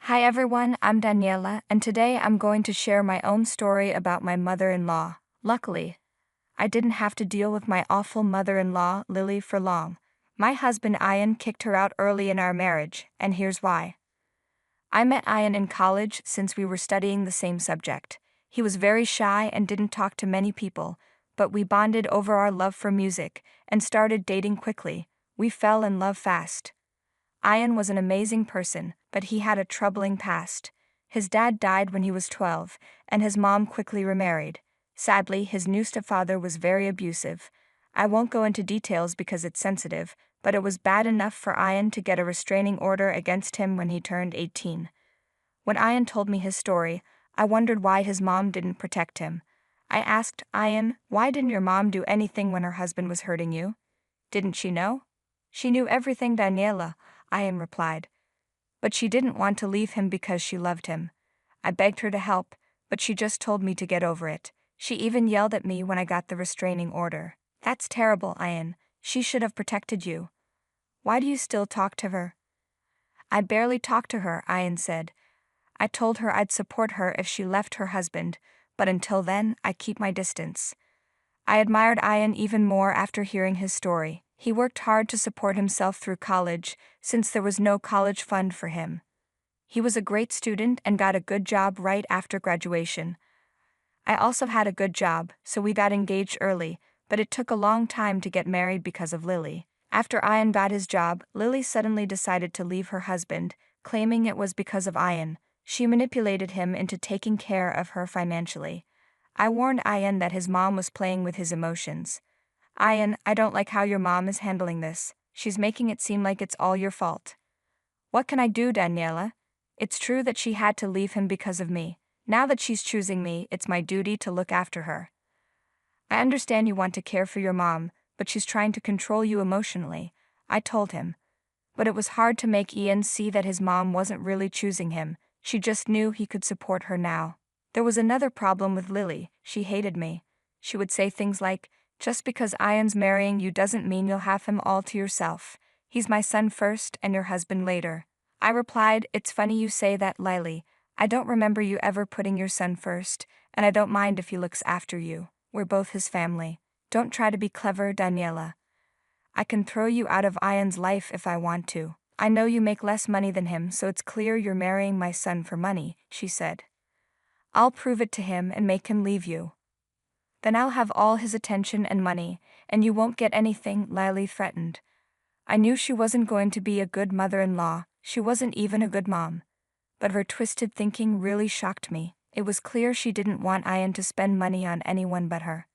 Hi everyone, I'm Daniela, and today I'm going to share my own story about my mother-in-law. Luckily, I didn't have to deal with my awful mother-in-law, Lily, for long. My husband Ian kicked her out early in our marriage, and here's why. I met Ian in college since we were studying the same subject. He was very shy and didn't talk to many people, but we bonded over our love for music and started dating quickly. We fell in love fast. Ian was an amazing person, but he had a troubling past. His dad died when he was 12, and his mom quickly remarried. Sadly, his new stepfather was very abusive. I won't go into details because it's sensitive, but it was bad enough for Ian to get a restraining order against him when he turned 18. When Ian told me his story, I wondered why his mom didn't protect him. I asked Ian, "Why didn't your mom do anything when her husband was hurting you?" "Didn't she know?" "She knew everything, Daniela," Ian replied. "But she didn't want to leave him because she loved him. I begged her to help, but she just told me to get over it. She even yelled at me when I got the restraining order." "That's terrible, Ian. She should have protected you. Why do you still talk to her?" "I barely talk to her," Ian said. "I told her I'd support her if she left her husband, but until then, I keep my distance." I admired Ian even more after hearing his story. He worked hard to support himself through college, since there was no college fund for him. He was a great student and got a good job right after graduation. I also had a good job, so we got engaged early, but it took a long time to get married because of Lily. After Ian got his job, Lily suddenly decided to leave her husband, claiming it was because of Ian. She manipulated him into taking care of her financially. I warned Ian that his mom was playing with his emotions. "Ian, I don't like how your mom is handling this. She's making it seem like it's all your fault." "What can I do, Daniela? It's true that she had to leave him because of me. Now that she's choosing me, it's my duty to look after her." "I understand you want to care for your mom, but she's trying to control you emotionally," I told him. But it was hard to make Ian see that his mom wasn't really choosing him. She just knew he could support her now. There was another problem with Lily. She hated me. She would say things like, "Just because Ian's marrying you doesn't mean you'll have him all to yourself. He's my son first and your husband later." I replied, "It's funny you say that, Lily. I don't remember you ever putting your son first, and I don't mind if he looks after you. We're both his family. Don't try to be clever, Daniela. I can throw you out of Ian's life if I want to. I know you make less money than him, so it's clear you're marrying my son for money," she said. "I'll prove it to him and make him leave you. Then I'll have all his attention and money, and you won't get anything," Lily threatened. I knew she wasn't going to be a good mother-in-law. She wasn't even a good mom. But her twisted thinking really shocked me. It was clear she didn't want Ian to spend money on anyone but her.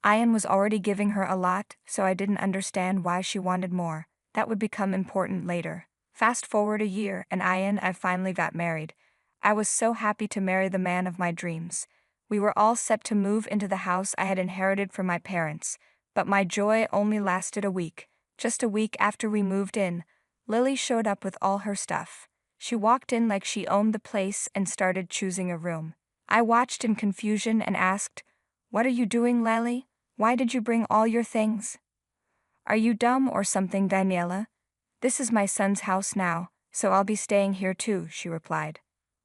Ian was already giving her a lot, so I didn't understand why she wanted more. That would become important later. Fast forward a year, and I finally got married. I was so happy to marry the man of my dreams. We were all set to move into the house I had inherited from my parents, but my joy only lasted a week. Just a week after we moved in, Lily showed up with all her stuff. She walked in like she owned the place and started choosing a room. I watched in confusion and asked, "What are you doing, Lily? Why did you bring all your things?" "Are you dumb or something, Daniela? This is my son's house now, so I'll be staying here too," she replied.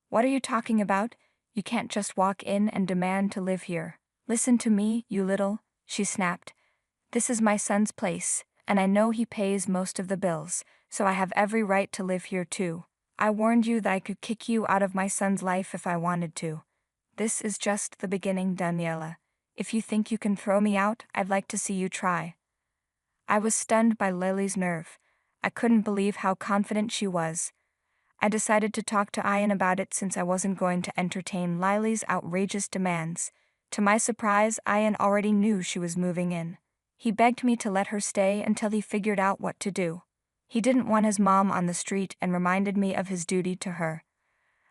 "What are you talking about? You can't just walk in and demand to live here." "Listen to me, you little," she snapped. "This is my son's place, and I know he pays most of the bills, so I have every right to live here too. I warned you that I could kick you out of my son's life if I wanted to. This is just the beginning, Daniela. If you think you can throw me out, I'd like to see you try." I was stunned by Lily's nerve. I couldn't believe how confident she was. I decided to talk to Ian about it since I wasn't going to entertain Lily's outrageous demands. To my surprise, Ian already knew she was moving in. He begged me to let her stay until he figured out what to do. He didn't want his mom on the street and reminded me of his duty to her.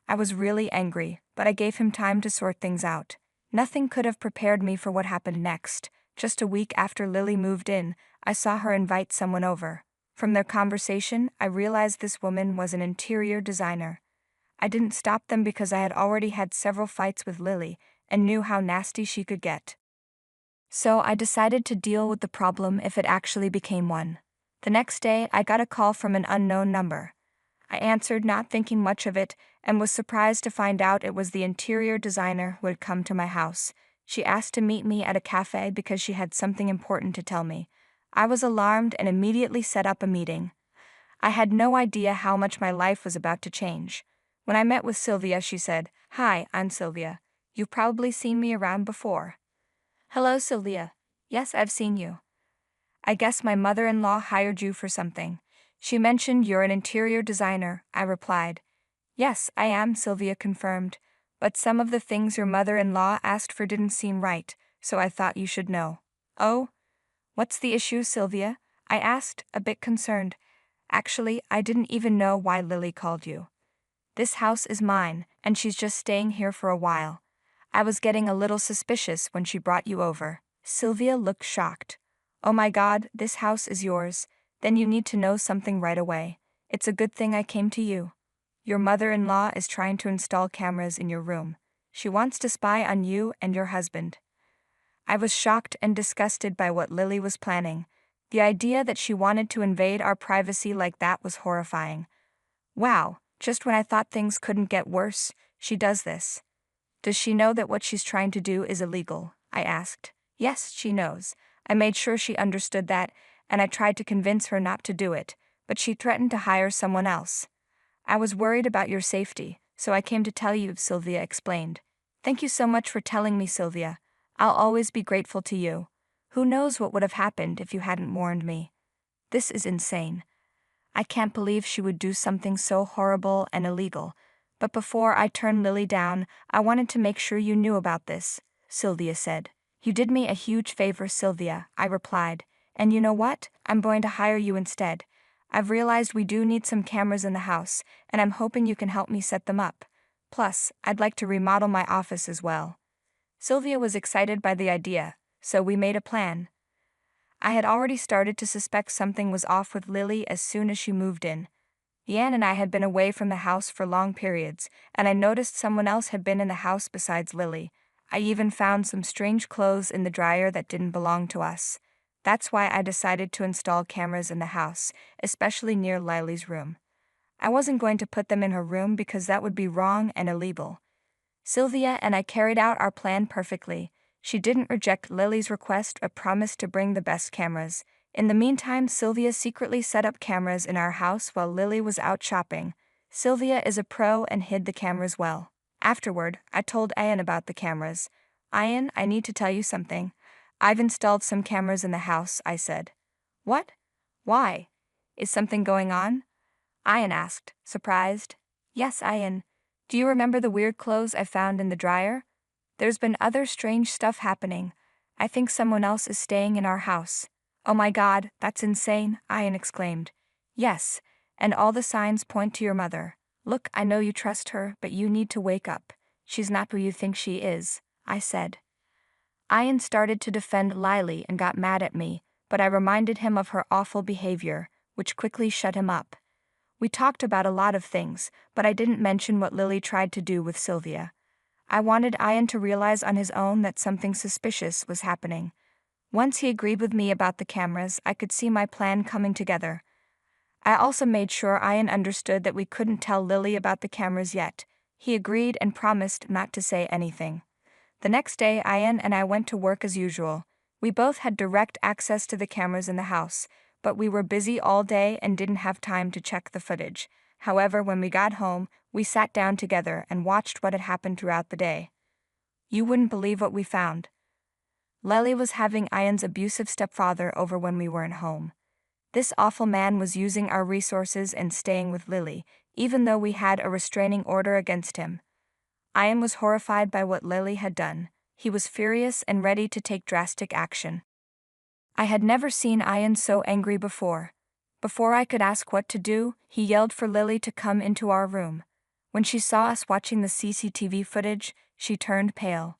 I was really angry, but I gave him time to sort things out. Nothing could have prepared me for what happened next. Just a week after Lily moved in, I saw her invite someone over. From their conversation, I realized this woman was an interior designer. I didn't stop them because I had already had several fights with Lily and knew how nasty she could get. So I decided to deal with the problem if it actually became one. The next day, I got a call from an unknown number. I answered, not thinking much of it, and was surprised to find out it was the interior designer who had come to my house. She asked to meet me at a cafe because she had something important to tell me. I was alarmed and immediately set up a meeting. I had no idea how much my life was about to change. When I met with Sylvia, she said, "Hi, I'm Sylvia. You've probably seen me around before." "Hello, Sylvia. Yes, I've seen you. I guess my mother-in-law hired you for something. She mentioned you're an interior designer," I replied. "Yes, I am," Sylvia confirmed. "But some of the things your mother-in-law asked for didn't seem right, so I thought you should know." "Oh? What's the issue, Sylvia?" I asked, a bit concerned. "Actually, I didn't even know why Lily called you. This house is mine, and she's just staying here for a while. I was getting a little suspicious when she brought you over." Sylvia looked shocked. "Oh my God, this house is yours. Then you need to know something right away. It's a good thing I came to you. Your mother-in-law is trying to install cameras in your room. She wants to spy on you and your husband." I was shocked and disgusted by what Lily was planning. The idea that she wanted to invade our privacy like that was horrifying. Wow, just when I thought things couldn't get worse, she does this. "Does she know that what she's trying to do is illegal?" I asked. "Yes, she knows. I made sure she understood that, and I tried to convince her not to do it, but she threatened to hire someone else. I was worried about your safety, so I came to tell you," Sylvia explained. "Thank you so much for telling me, Sylvia. I'll always be grateful to you. Who knows what would have happened if you hadn't warned me. This is insane. I can't believe she would do something so horrible and illegal. But before I turned Lily down, I wanted to make sure you knew about this," Sylvia said. "You did me a huge favor, Sylvia," I replied. "And you know what? I'm going to hire you instead. I've realized we do need some cameras in the house, and I'm hoping you can help me set them up. Plus, I'd like to remodel my office as well." Sylvia was excited by the idea, so we made a plan. I had already started to suspect something was off with Lily as soon as she moved in. Yan and I had been away from the house for long periods, and I noticed someone else had been in the house besides Lily. I even found some strange clothes in the dryer that didn't belong to us. That's why I decided to install cameras in the house, especially near Lily's room. I wasn't going to put them in her room because that would be wrong and illegal. Sylvia and I carried out our plan perfectly. She didn't reject Lily's request but promised to bring the best cameras. In the meantime, Sylvia secretly set up cameras in our house while Lily was out shopping. Sylvia is a pro and hid the cameras well. Afterward, I told Ian about the cameras. "Ian, I need to tell you something. I've installed some cameras in the house," I said. "What? Why? Is something going on?" Ian asked, surprised. "Yes, Ian. Do you remember the weird clothes I found in the dryer? There's been other strange stuff happening. I think someone else is staying in our house." "Oh my God, that's insane," Ian exclaimed. "Yes, and all the signs point to your mother. Look, I know you trust her, but you need to wake up. She's not who you think she is," I said. Ian started to defend Lily and got mad at me, but I reminded him of her awful behavior, which quickly shut him up. We talked about a lot of things, but I didn't mention what Lily tried to do with Sylvia. I wanted Ian to realize on his own that something suspicious was happening. Once he agreed with me about the cameras, I could see my plan coming together. I also made sure Ian understood that we couldn't tell Lily about the cameras yet. He agreed and promised not to say anything. The next day, Ian and I went to work as usual. We both had direct access to the cameras in the house, but we were busy all day and didn't have time to check the footage. However, when we got home, we sat down together and watched what had happened throughout the day. You wouldn't believe what we found. Lily was having Ian's abusive stepfather over when we weren't home. This awful man was using our resources and staying with Lily, even though we had a restraining order against him. Ian was horrified by what Lily had done. He was furious and ready to take drastic action. I had never seen Ian so angry before. Before I could ask what to do, he yelled for Lily to come into our room. When she saw us watching the CCTV footage, she turned pale.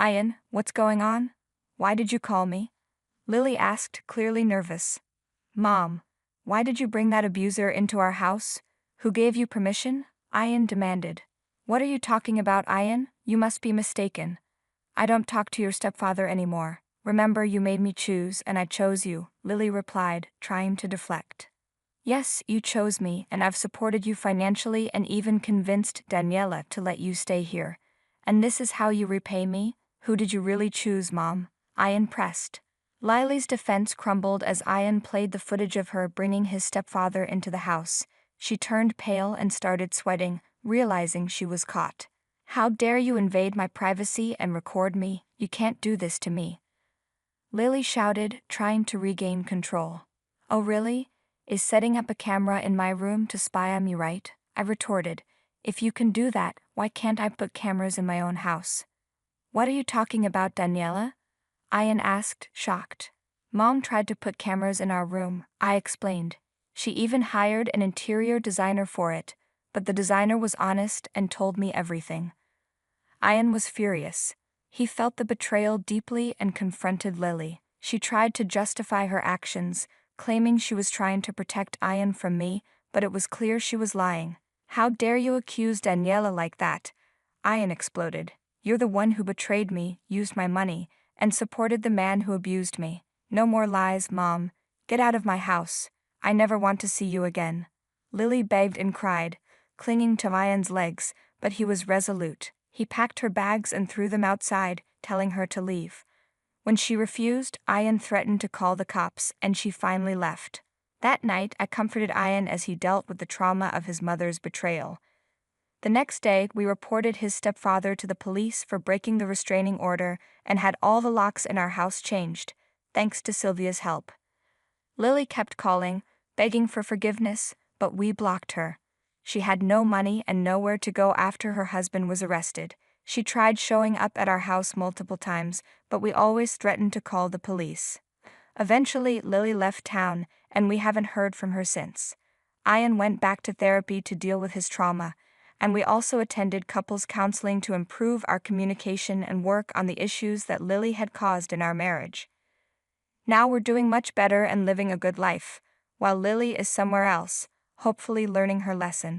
"Ian, what's going on? Why did you call me?" Lily asked, clearly nervous. "Mom, why did you bring that abuser into our house? Who gave you permission?" Ian demanded. "What are you talking about, Ian? You must be mistaken. I don't talk to your stepfather anymore. Remember, you made me choose, and I chose you," Lily replied, trying to deflect. Yes, you chose me, and I've supported you financially and even convinced Daniela to let you stay here. And this is how you repay me? Who did you really choose, Mom? Ian pressed. Lily's defense crumbled as Ian played the footage of her bringing his stepfather into the house. She turned pale and started sweating, realizing she was caught. How dare you invade my privacy and record me? You can't do this to me. Lily shouted, trying to regain control. Oh really? Is setting up a camera in my room to spy on me right? I retorted. If you can do that, why can't I put cameras in my own house? What are you talking about, Daniela? Ian asked, shocked. Mom tried to put cameras in our room, I explained. She even hired an interior designer for it, but the designer was honest and told me everything. Ian was furious. He felt the betrayal deeply and confronted Lily. She tried to justify her actions, claiming she was trying to protect Ian from me, but it was clear she was lying. How dare you accuse Daniela like that? Ian exploded. You're the one who betrayed me, used my money, and supported the man who abused me. No more lies, Mom. Get out of my house. I never want to see you again. Lily begged and cried, clinging to Ian's legs, but he was resolute. He packed her bags and threw them outside, telling her to leave. When she refused, Ian threatened to call the cops, and she finally left. That night, I comforted Ian as he dealt with the trauma of his mother's betrayal. The next day, we reported his stepfather to the police for breaking the restraining order and had all the locks in our house changed, thanks to Sylvia's help. Lily kept calling, begging for forgiveness, but we blocked her. She had no money and nowhere to go after her husband was arrested. She tried showing up at our house multiple times, but we always threatened to call the police. Eventually, Lily left town, and we haven't heard from her since. Ian went back to therapy to deal with his trauma, and we also attended couples counseling to improve our communication and work on the issues that Lily had caused in our marriage. Now we're doing much better and living a good life, while Lily is somewhere else, hopefully learning her lesson.